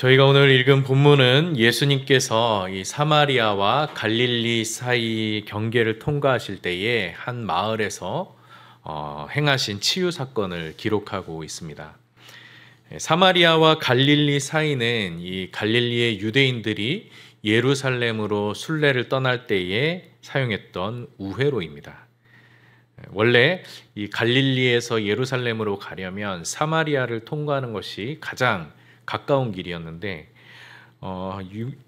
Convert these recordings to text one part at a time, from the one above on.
저희가 오늘 읽은 본문은 예수님께서 이 사마리아와 갈릴리 사이 경계를 통과하실 때에 한 마을에서 행하신 치유 사건을 기록하고 있습니다. 사마리아와 갈릴리 사이는 이 갈릴리의 유대인들이 예루살렘으로 순례를 떠날 때에 사용했던 우회로입니다. 원래 이 갈릴리에서 예루살렘으로 가려면 사마리아를 통과하는 것이 가장 가까운 길이었는데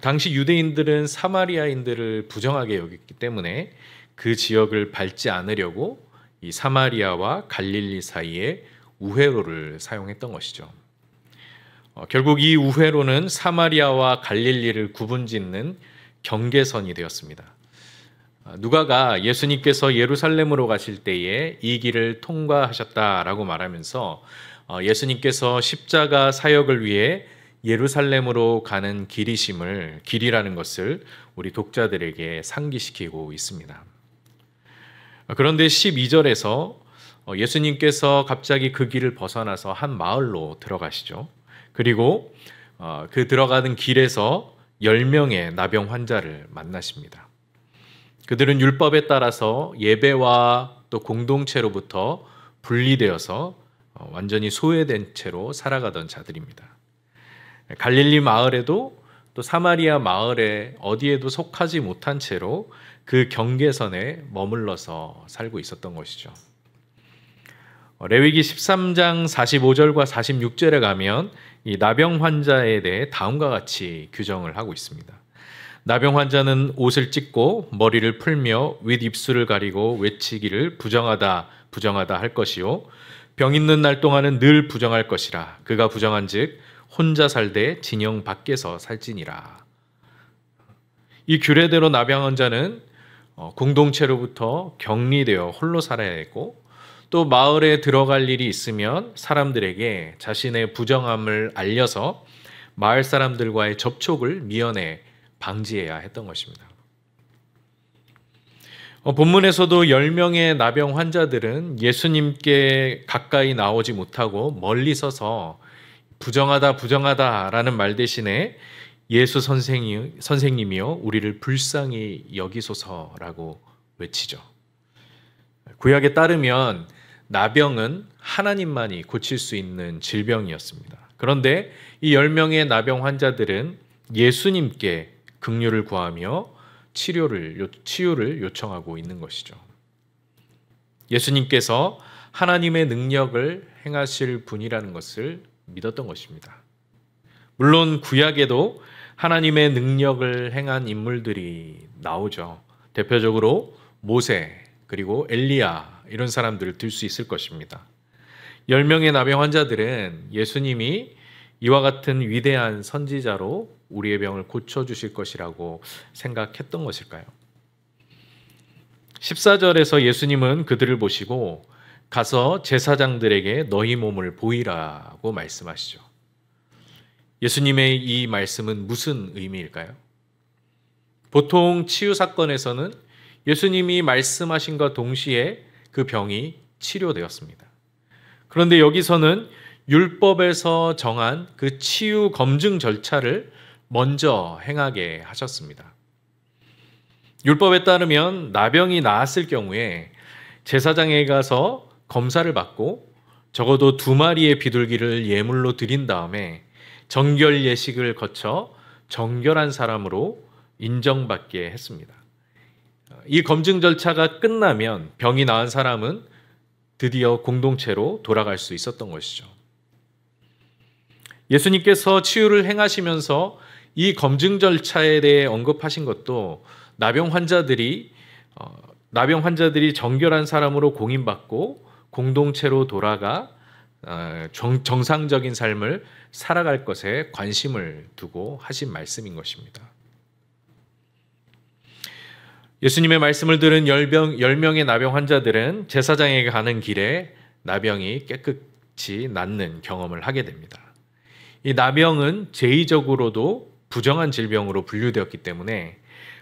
당시 유대인들은 사마리아인들을 부정하게 여겼기 때문에 그 지역을 밟지 않으려고 이 사마리아와 갈릴리 사이에 우회로를 사용했던 것이죠. 결국 이 우회로는 사마리아와 갈릴리를 구분짓는 경계선이 되었습니다. 누가가 예수님께서 예루살렘으로 가실 때에 이 길을 통과하셨다라고 말하면서 예수님께서 십자가 사역을 위해 예루살렘으로 가는 길이라는 것을 우리 독자들에게 상기시키고 있습니다. 그런데 12절에서 예수님께서 갑자기 그 길을 벗어나서 한 마을로 들어가시죠. 그리고 그 들어가는 길에서 10명의 나병 환자를 만나십니다. 그들은 율법에 따라서 예배와 또 공동체로부터 분리되어서 완전히 소외된 채로 살아가던 자들입니다. 갈릴리 마을에도 또 사마리아 마을에 어디에도 속하지 못한 채로 그 경계선에 머물러서 살고 있었던 것이죠. 레위기 13장 45절과 46절에 가면 이 나병 환자에 대해 다음과 같이 규정을 하고 있습니다. 나병 환자는 옷을 찢고 머리를 풀며 윗입술을 가리고 외치기를 부정하다 부정하다 할 것이요 병 있는 날 동안은 늘 부정할 것이라. 그가 부정한즉 혼자 살되 진영 밖에서 살지니라. 이 규례대로 나병 환자는 공동체로부터 격리되어 홀로 살아야 했고 또 마을에 들어갈 일이 있으면 사람들에게 자신의 부정함을 알려서 마을 사람들과의 접촉을 미연에 방지해야 했던 것입니다. 본문에서도 10명의 나병 환자들은 예수님께 가까이 나오지 못하고 멀리 서서 부정하다 부정하다라는 말 대신에 예수 선생님이여 우리를 불쌍히 여기소서라고 외치죠. 구약에 따르면 나병은 하나님만이 고칠 수 있는 질병이었습니다. 그런데 이 10명의 나병 환자들은 예수님께 긍휼을 구하며 치유를 요청하고 있는 것이죠. 예수님께서 하나님의 능력을 행하실 분이라는 것을 믿었던 것입니다. 물론 구약에도 하나님의 능력을 행한 인물들이 나오죠. 대표적으로 모세 그리고 엘리야 이런 사람들을 들 수 있을 것입니다. 10명의 나병 환자들은 예수님이 이와 같은 위대한 선지자로 우리의 병을 고쳐주실 것이라고 생각했던 것일까요? 14절에서 예수님은 그들을 보시고 가서 제사장들에게 너희 몸을 보이라고 말씀하시죠. 예수님의 이 말씀은 무슨 의미일까요? 보통 치유 사건에서는 예수님이 말씀하신과 동시에 그 병이 치료되었습니다. 그런데 여기서는 율법에서 정한 그 치유 검증 절차를 먼저 행하게 하셨습니다. 율법에 따르면 나병이 나았을 경우에 제사장에 가서 검사를 받고 적어도 2마리의 비둘기를 예물로 드린 다음에 정결 예식을 거쳐 정결한 사람으로 인정받게 했습니다. 이 검증 절차가 끝나면 병이 나은 사람은 드디어 공동체로 돌아갈 수 있었던 것이죠. 예수님께서 치유를 행하시면서 이 검증 절차에 대해 언급하신 것도 나병 환자들이 정결한 사람으로 공인받고 공동체로 돌아가 정상적인 삶을 살아갈 것에 관심을 두고 하신 말씀인 것입니다. 예수님의 말씀을 들은 10명의 나병 환자들은 제사장에게 가는 길에 나병이 깨끗이 낫는 경험을 하게 됩니다. 이 나병은 제의적으로도 부정한 질병으로 분류되었기 때문에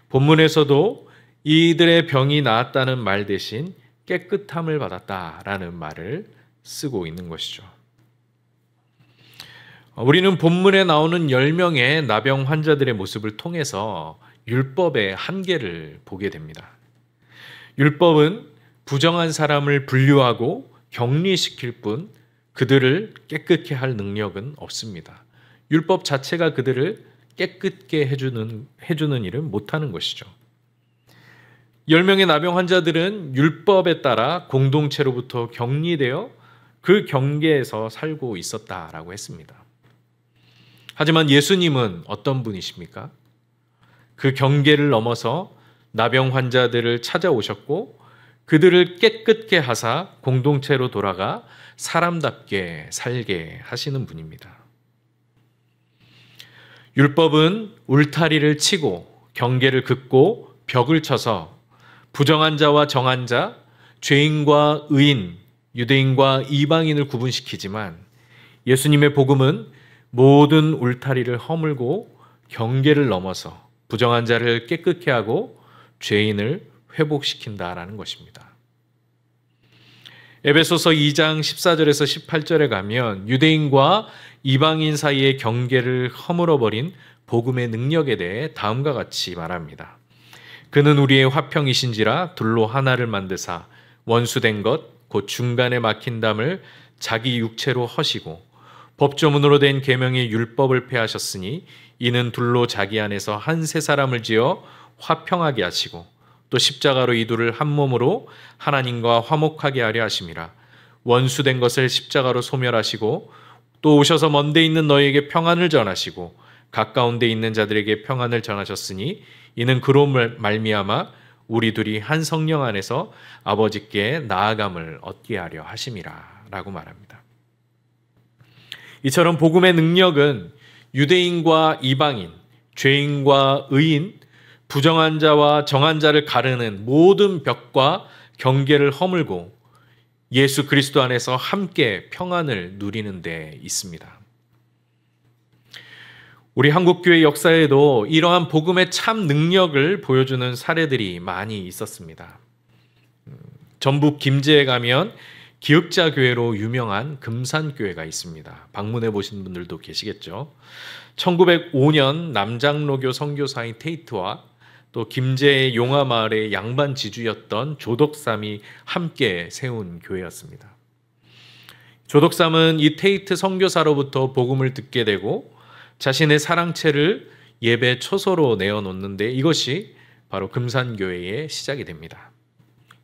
본문에서도 이들의 병이 나았다는 말 대신 깨끗함을 받았다라는 말을 쓰고 있는 것이죠. 우리는 본문에 나오는 10명의 나병 환자들의 모습을 통해서 율법의 한계를 보게 됩니다. 율법은 부정한 사람을 분류하고 격리시킬 뿐 그들을 깨끗게 할 능력은 없습니다. 율법 자체가 그들을 깨끗게 해주는 일은 못하는 것이죠. 10명의 나병 환자들은 율법에 따라 공동체로부터 격리되어 그 경계에서 살고 있었다라고 했습니다. 하지만 예수님은 어떤 분이십니까? 그 경계를 넘어서 나병 환자들을 찾아오셨고 그들을 깨끗게 하사 공동체로 돌아가 사람답게 살게 하시는 분입니다. 율법은 울타리를 치고 경계를 긋고 벽을 쳐서 부정한 자와 정한 자, 죄인과 의인, 유대인과 이방인을 구분시키지만 예수님의 복음은 모든 울타리를 허물고 경계를 넘어서 부정한 자를 깨끗게 하고 죄인을 회복시킨다라는 것입니다. 에베소서 2장 14절에서 18절에 가면 유대인과 이방인 사이의 경계를 허물어버린 복음의 능력에 대해 다음과 같이 말합니다. 그는 우리의 화평이신지라 둘로 하나를 만드사 원수된 것 곧 중간에 막힌 담을 자기 육체로 허시고 법조문으로 된 계명의 율법을 폐하셨으니 이는 둘로 자기 안에서 한 세 사람을 지어 화평하게 하시고 또 십자가로 이 둘을 한 몸으로 하나님과 화목하게 하려 하심이라. 원수된 것을 십자가로 소멸하시고 또 오셔서 먼데 있는 너희에게 평안을 전하시고 가까운 데 있는 자들에게 평안을 전하셨으니 이는 그로 말미암아 우리 둘이 한 성령 안에서 아버지께 나아감을 얻게 하려 하심이라 라고 말합니다. 이처럼 복음의 능력은 유대인과 이방인, 죄인과 의인, 부정한 자와 정한 자를 가르는 모든 벽과 경계를 허물고 예수 그리스도 안에서 함께 평안을 누리는 데 있습니다. 우리 한국교회 역사에도 이러한 복음의 참 능력을 보여주는 사례들이 많이 있었습니다. 전북 김제에 가면 기역자교회로 유명한 금산교회가 있습니다. 방문해 보신 분들도 계시겠죠. 1905년 남장로교 선교사인 테이트와 또 김제의 용화마을의 양반 지주였던 조덕삼이 함께 세운 교회였습니다. 조덕삼은 이 테이트 선교사로부터 복음을 듣게 되고 자신의 사랑채를 예배 초소로 내어놓는데 이것이 바로 금산교회의 시작이 됩니다.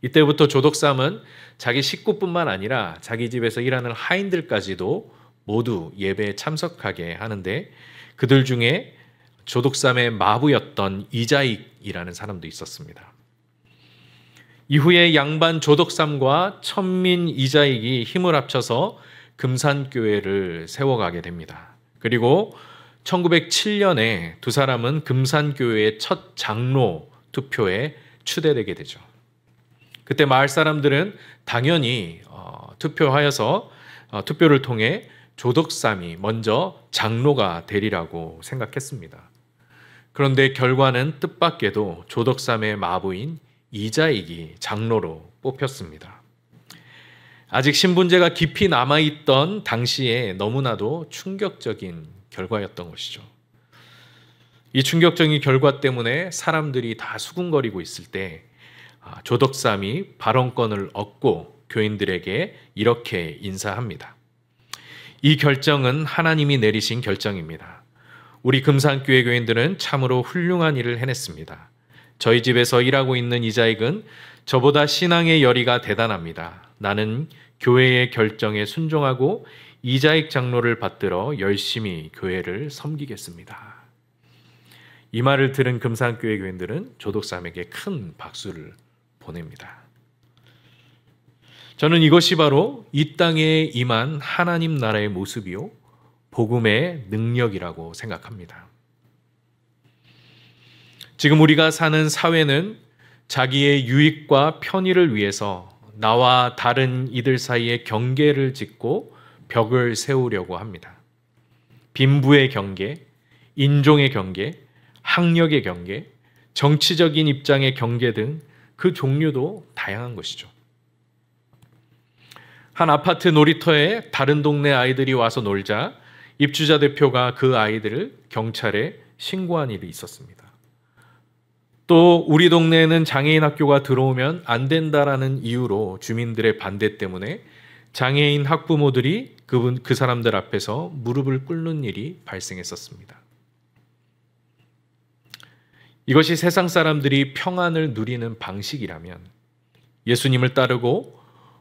이때부터 조덕삼은 자기 식구뿐만 아니라 자기 집에서 일하는 하인들까지도 모두 예배에 참석하게 하는데 그들 중에 조덕삼의 마부였던 이자익이라는 사람도 있었습니다. 이후에 양반 조덕삼과 천민 이자익이 힘을 합쳐서 금산교회를 세워가게 됩니다. 그리고 1907년에 두 사람은 금산교회의 첫 장로 투표에 추대되게 되죠. 그때 마을 사람들은 당연히 투표를 통해 조덕삼이 먼저 장로가 되리라고 생각했습니다. 그런데 결과는 뜻밖에도 조덕삼의 마부인 이자익이 장로로 뽑혔습니다. 아직 신분제가 깊이 남아있던 당시에 너무나도 충격적인 결과였던 것이죠. 이 충격적인 결과 때문에 사람들이 다 수군거리고 있을 때 조덕삼이 발언권을 얻고 교인들에게 이렇게 인사합니다. 이 결정은 하나님이 내리신 결정입니다. 우리 금산교회 교인들은 참으로 훌륭한 일을 해냈습니다. 저희 집에서 일하고 있는 이자익은 저보다 신앙의 열의가 대단합니다. 나는 교회의 결정에 순종하고 이자익 장로를 받들어 열심히 교회를 섬기겠습니다. 이 말을 들은 금산교회 교인들은 조덕삼에게 큰 박수를 보냅니다. 저는 이것이 바로 이 땅에 임한 하나님 나라의 모습이요 복음의 능력이라고 생각합니다. 지금 우리가 사는 사회는 자기의 유익과 편의를 위해서 나와 다른 이들 사이에 경계를 짓고 벽을 세우려고 합니다. 빈부의 경계, 인종의 경계, 학력의 경계, 정치적인 입장의 경계 등 그 종류도 다양한 것이죠. 한 아파트 놀이터에 다른 동네 아이들이 와서 놀자 입주자 대표가 그 아이들을 경찰에 신고한 일이 있었습니다. 또 우리 동네에는 장애인 학교가 들어오면 안 된다라는 이유로 주민들의 반대 때문에 장애인 학부모들이 그 사람들 앞에서 무릎을 꿇는 일이 발생했었습니다. 이것이 세상 사람들이 평안을 누리는 방식이라면 예수님을 따르고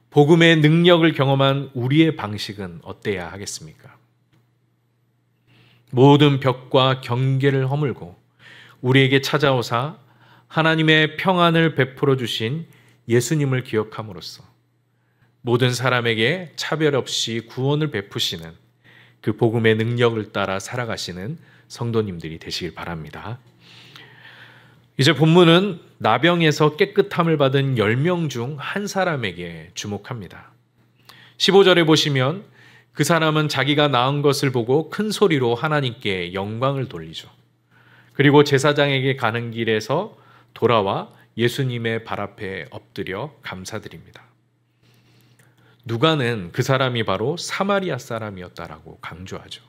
복음의 능력을 경험한 우리의 방식은 어때야 하겠습니까? 모든 벽과 경계를 허물고 우리에게 찾아오사 하나님의 평안을 베풀어 주신 예수님을 기억함으로써 모든 사람에게 차별 없이 구원을 베푸시는 그 복음의 능력을 따라 살아가시는 성도님들이 되시길 바랍니다. 이제 본문은 나병에서 깨끗함을 받은 10명 중 한 사람에게 주목합니다. 15절에 보시면 그 사람은 자기가 나은 것을 보고 큰 소리로 하나님께 영광을 돌리죠. 그리고 제사장에게 가는 길에서 돌아와 예수님의 발 앞에 엎드려 감사드립니다. 누가는 그 사람이 바로 사마리아 사람이었다라고 강조하죠.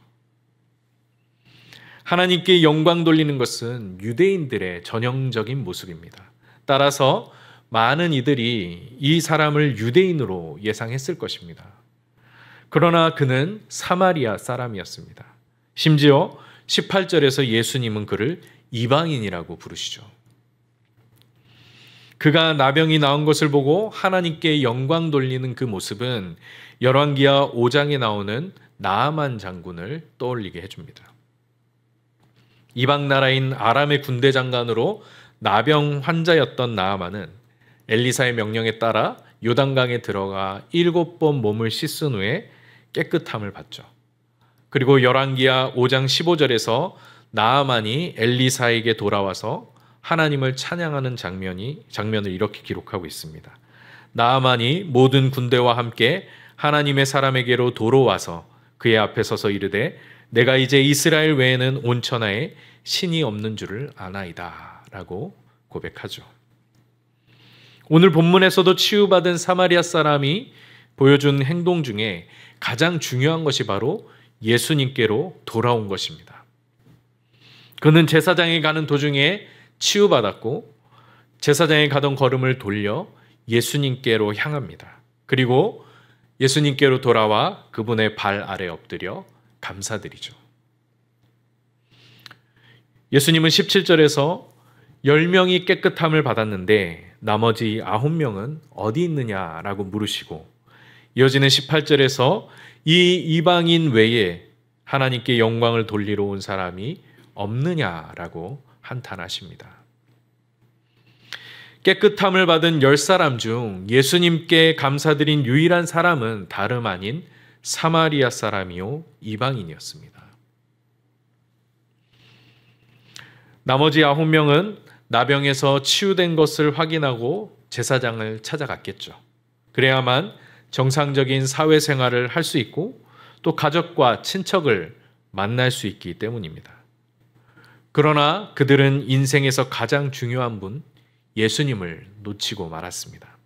하나님께 영광 돌리는 것은 유대인들의 전형적인 모습입니다. 따라서 많은 이들이 이 사람을 유대인으로 예상했을 것입니다. 그러나 그는 사마리아 사람이었습니다. 심지어 18절에서 예수님은 그를 이방인이라고 부르시죠. 그가 나병이 나은 것을 보고 하나님께 영광 돌리는 그 모습은 열왕기하 5장에 나오는 나아만 장군을 떠올리게 해줍니다. 이방 나라인 아람의 군대 장관으로 나병 환자였던 나아만은 엘리사의 명령에 따라 요단강에 들어가 7번 몸을 씻은 후에 깨끗함을 받죠. 그리고 열왕기하 5장 15절에서 나아만이 엘리사에게 돌아와서 하나님을 찬양하는 장면을 이렇게 기록하고 있습니다. 나아만이 모든 군대와 함께 하나님의 사람에게로 돌아와서 그의 앞에 서서 이르되 내가 이제 이스라엘 외에는 온 천하에 신이 없는 줄을 아나이다 라고 고백하죠. 오늘 본문에서도 치유받은 사마리아 사람이 보여준 행동 중에 가장 중요한 것이 바로 예수님께로 돌아온 것입니다. 그는 제사장에 가는 도중에 치유받았고 제사장에 가던 걸음을 돌려 예수님께로 향합니다. 그리고 예수님께로 돌아와 그분의 발 아래 엎드려 감사드리죠. 예수님은 17절에서 10명이 깨끗함을 받았는데 나머지 9명은 어디 있느냐라고 물으시고 이어지는 18절에서 이 이방인 외에 하나님께 영광을 돌리러 온 사람이 없느냐라고 한탄하십니다. 깨끗함을 받은 10사람 중 예수님께 감사드린 유일한 사람은 다름 아닌 사마리아 사람이요 이방인이었습니다. 나머지 9명은 나병에서 치유된 것을 확인하고 제사장을 찾아갔겠죠. 그래야만 정상적인 사회생활을 할 수 있고 또 가족과 친척을 만날 수 있기 때문입니다. 그러나 그들은 인생에서 가장 중요한 분 예수님을 놓치고 말았습니다.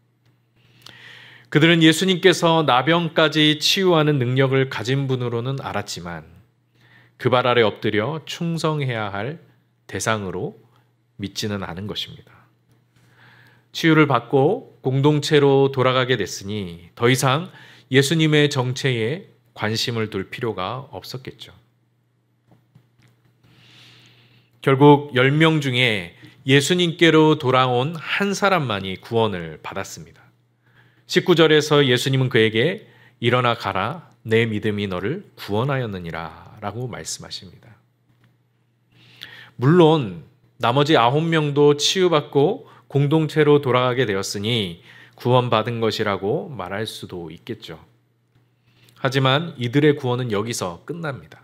그들은 예수님께서 나병까지 치유하는 능력을 가진 분으로는 알았지만 그 발 아래 엎드려 충성해야 할 대상으로 믿지는 않은 것입니다. 치유를 받고 공동체로 돌아가게 됐으니 더 이상 예수님의 정체에 관심을 둘 필요가 없었겠죠. 결국 10명 중에 예수님께로 돌아온 한 사람만이 구원을 받았습니다. 19절에서 예수님은 그에게 일어나 가라 내 믿음이 너를 구원하였느니라 라고 말씀하십니다. 물론 나머지 9명도 치유받고 공동체로 돌아가게 되었으니 구원받은 것이라고 말할 수도 있겠죠. 하지만 이들의 구원은 여기서 끝납니다.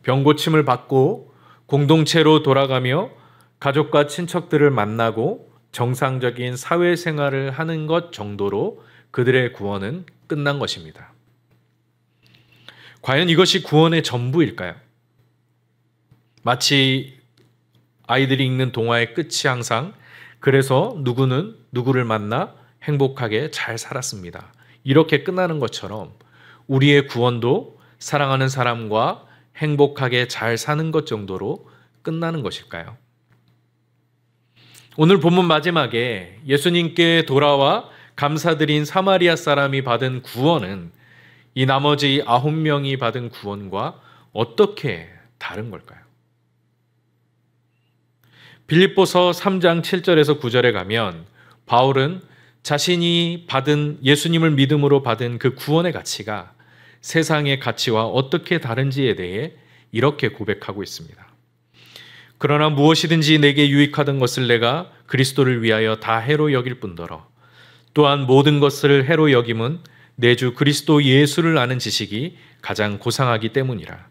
병고침을 받고 공동체로 돌아가며 가족과 친척들을 만나고 정상적인 사회생활을 하는 것 정도로 그들의 구원은 끝난 것입니다. 과연 이것이 구원의 전부일까요? 마치 아이들이 읽는 동화의 끝이 항상 그래서 누구는 누구를 만나 행복하게 잘 살았습니다. 이렇게 끝나는 것처럼 우리의 구원도 사랑하는 사람과 행복하게 잘 사는 것 정도로 끝나는 것일까요? 오늘 본문 마지막에 예수님께 돌아와 감사드린 사마리아 사람이 받은 구원은 이 나머지 9명이 받은 구원과 어떻게 다른 걸까요? 빌립보서 3장 7절에서 9절에 가면 바울은 자신이 받은 예수님을 믿음으로 받은 그 구원의 가치가 세상의 가치와 어떻게 다른지에 대해 이렇게 고백하고 있습니다. 그러나 무엇이든지 내게 유익하던 것을 내가 그리스도를 위하여 다 해로 여길 뿐더러 또한 모든 것을 해로 여김은 내 주 그리스도 예수를 아는 지식이 가장 고상하기 때문이라.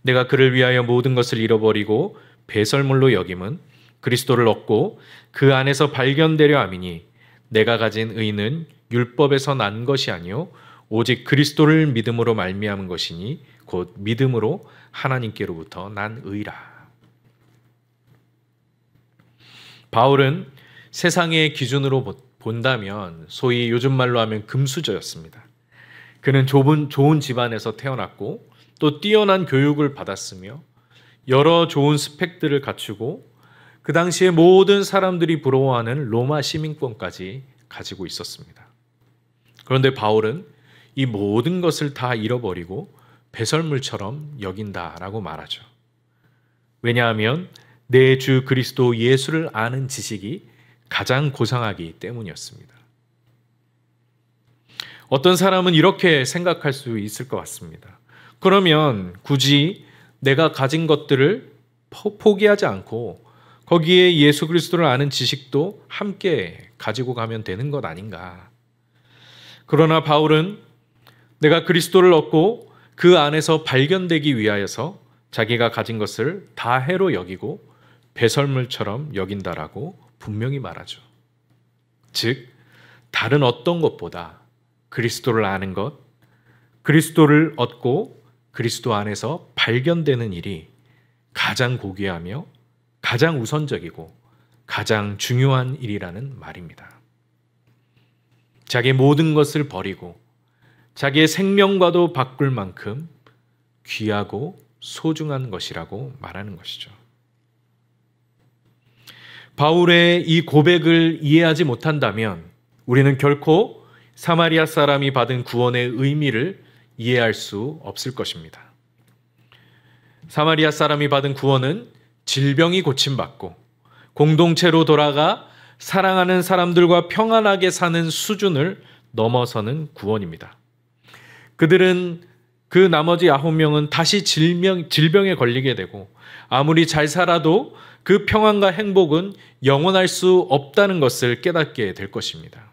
내가 그를 위하여 모든 것을 잃어버리고 배설물로 여김은 그리스도를 얻고 그 안에서 발견되려 함이니 내가 가진 의는 율법에서 난 것이 아니요 오직 그리스도를 믿음으로 말미암은 것이니 곧 믿음으로 하나님께로부터 난 의라. 바울은 세상의 기준으로 본다면 소위 요즘 말로 하면 금수저였습니다. 그는 좋은 집안에서 태어났고 또 뛰어난 교육을 받았으며 여러 좋은 스펙들을 갖추고 그 당시에 모든 사람들이 부러워하는 로마 시민권까지 가지고 있었습니다. 그런데 바울은 이 모든 것을 다 잃어버리고 배설물처럼 여긴다라고 말하죠. 왜냐하면 내 주 그리스도 예수를 아는 지식이 가장 고상하기 때문이었습니다. 어떤 사람은 이렇게 생각할 수 있을 것 같습니다. 그러면 굳이 내가 가진 것들을 포기하지 않고 거기에 예수 그리스도를 아는 지식도 함께 가지고 가면 되는 것 아닌가. 그러나 바울은 내가 그리스도를 얻고 그 안에서 발견되기 위하여서 자기가 가진 것을 다 해로 여기고 배설물처럼 여긴다라고 분명히 말하죠. 즉, 다른 어떤 것보다 그리스도를 아는 것, 그리스도를 얻고 그리스도 안에서 발견되는 일이 가장 고귀하며 가장 우선적이고 가장 중요한 일이라는 말입니다. 자기의 모든 것을 버리고 자기의 생명과도 바꿀 만큼 귀하고 소중한 것이라고 말하는 것이죠. 바울의 이 고백을 이해하지 못한다면 우리는 결코 사마리아 사람이 받은 구원의 의미를 이해할 수 없을 것입니다. 사마리아 사람이 받은 구원은 질병이 고침받고 공동체로 돌아가 사랑하는 사람들과 평안하게 사는 수준을 넘어서는 구원입니다. 그들은 그 나머지 9명은 다시 질병에 걸리게 되고 아무리 잘 살아도 그 평안과 행복은 영원할 수 없다는 것을 깨닫게 될 것입니다.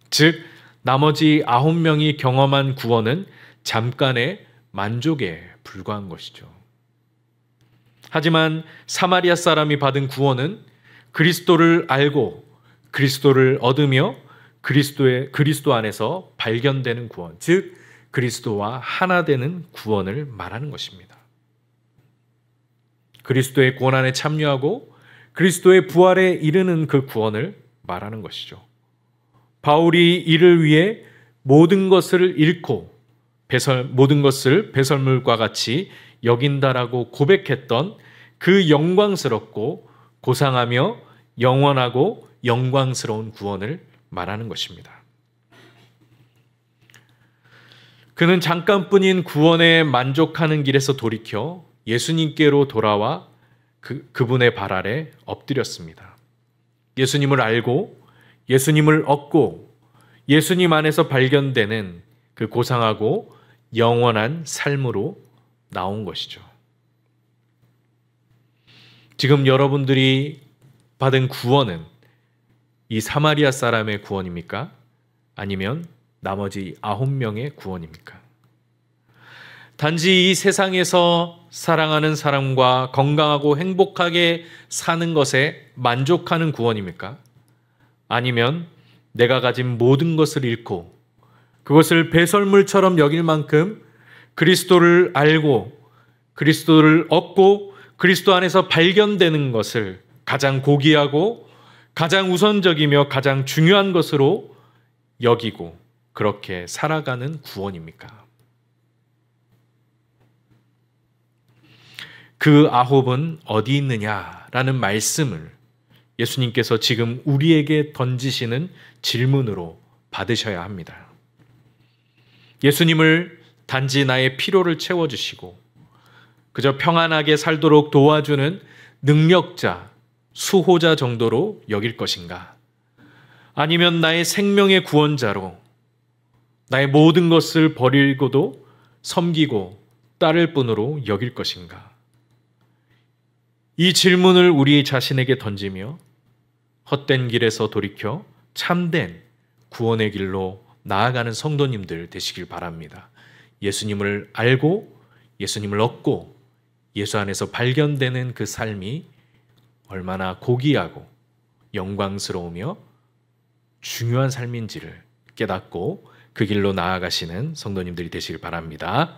즉, 나머지 9명이 경험한 구원은 잠깐의 만족에 불과한 것이죠. 하지만 사마리아 사람이 받은 구원은 그리스도를 알고 그리스도를 얻으며 그리스도 안에서 발견되는 구원, 즉 그리스도와 하나 되는 구원을 말하는 것입니다. 그리스도의 구원 안에 참여하고 그리스도의 부활에 이르는 그 구원을 말하는 것이죠. 바울이 이를 위해 모든 것을 잃고 모든 것을 배설물과 같이 여긴다라고 고백했던 그 영광스럽고 고상하며 영원하고 영광스러운 구원을 말하는 것입니다. 그는 잠깐뿐인 구원에 만족하는 길에서 돌이켜 예수님께로 돌아와 그분의 발 아래 엎드렸습니다. 예수님을 알고 예수님을 얻고 예수님 안에서 발견되는 그 고상하고 영원한 삶으로 나온 것이죠. 지금 여러분들이 받은 구원은 이 사마리아 사람의 구원입니까? 아니면 나머지 9명의 구원입니까? 단지 이 세상에서 사랑하는 사람과 건강하고 행복하게 사는 것에 만족하는 구원입니까? 아니면 내가 가진 모든 것을 잃고 그것을 배설물처럼 여길 만큼 그리스도를 알고 그리스도를 얻고 그리스도 안에서 발견되는 것을 가장 고귀하고 가장 우선적이며 가장 중요한 것으로 여기고 그렇게 살아가는 구원입니까? 그 아홉은 어디 있느냐라는 말씀을 예수님께서 지금 우리에게 던지시는 질문으로 받으셔야 합니다. 예수님을 단지 나의 필요를 채워주시고 그저 평안하게 살도록 도와주는 능력자, 수호자 정도로 여길 것인가? 아니면 나의 생명의 구원자로 나의 모든 것을 버리고도 섬기고 따를 뿐으로 여길 것인가? 이 질문을 우리 자신에게 던지며 헛된 길에서 돌이켜 참된 구원의 길로 나아가는 성도님들 되시길 바랍니다. 예수님을 알고 예수님을 얻고 예수 안에서 발견되는 그 삶이 얼마나 고귀하고 영광스러우며 중요한 삶인지를 깨닫고 그 길로 나아가시는 성도님들이 되시길 바랍니다.